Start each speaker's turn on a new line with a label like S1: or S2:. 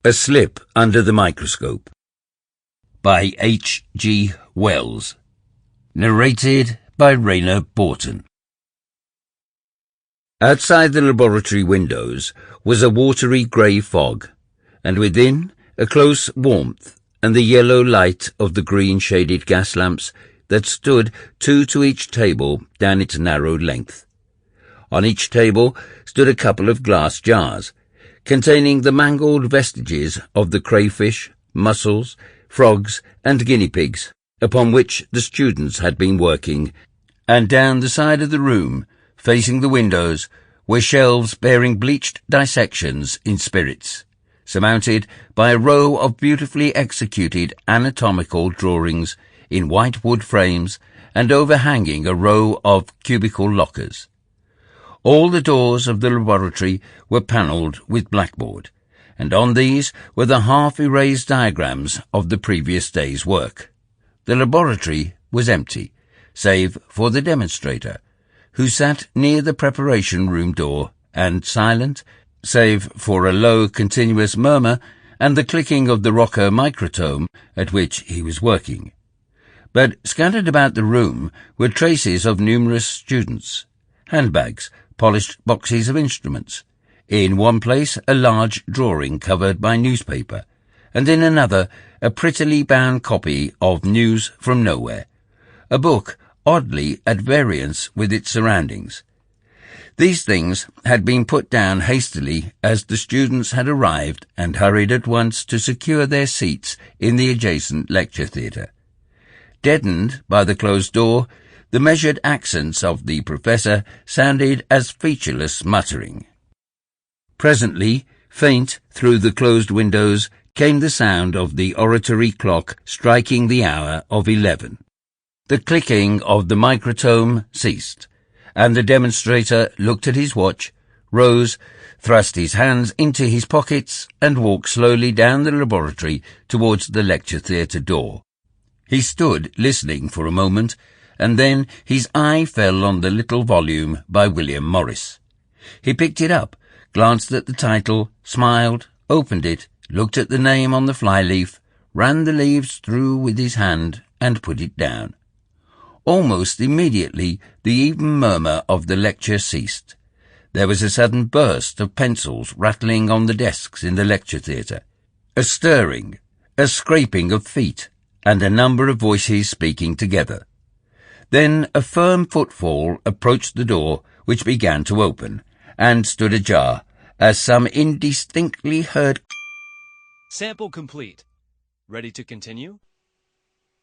S1: A Slip Under the Microscope by H. G. Wells. Narrated by Rhianna Borton. Outside the laboratory windows was a watery grey fog, and within a close warmth and the yellow light of the green-shaded gas lamps that stood two to each table down its narrow length. On each table stood a couple of glass jars, containing the mangled vestiges of the crayfish, mussels, frogs, and guinea pigs upon which the students had been working, and down the side of the room, facing the windows, were shelves bearing bleached dissections in spirits, surmounted by a row of beautifully executed anatomical drawings in white wood frames and overhanging a row of cubical lockers. All the doors of the laboratory were panelled with blackboard, and on these were the half-erased diagrams of the previous day's work. The laboratory was empty, save for the demonstrator, who sat near the preparation room door, and silent, save for a low, continuous murmur and the clicking of the rocker microtome at which he was working. But scattered about the room were traces of numerous students, handbags, polished boxes of instruments, in one place a large drawing covered by newspaper, and in another a prettily bound copy of News from Nowhere, a book oddly at variance with its surroundings. These things had been put down hastily as the students had arrived and hurried at once to secure their seats in the adjacent lecture theatre. Deadened by the closed door, the measured accents of the professor sounded as featureless muttering. Presently, faint through the closed windows, came the sound of the oratory clock striking the hour of 11. The clicking of the microtome ceased, and the demonstrator looked at his watch, rose, thrust his hands into his pockets, and walked slowly down the laboratory towards the lecture theatre door. He stood listening for a moment, and then his eye fell on the little volume by William Morris. He picked it up, glanced at the title, smiled, opened it, looked at the name on the flyleaf, ran the leaves through with his hand, and put it down. Almost immediately the even murmur of the lecture ceased. There was a sudden burst of pencils rattling on the desks in the lecture theatre, a stirring, a scraping of feet, and a number of voices speaking together. Then a firm footfall approached the door, which began to open, and stood ajar, as some indistinctly heard.
S2: Sample complete. Ready to continue?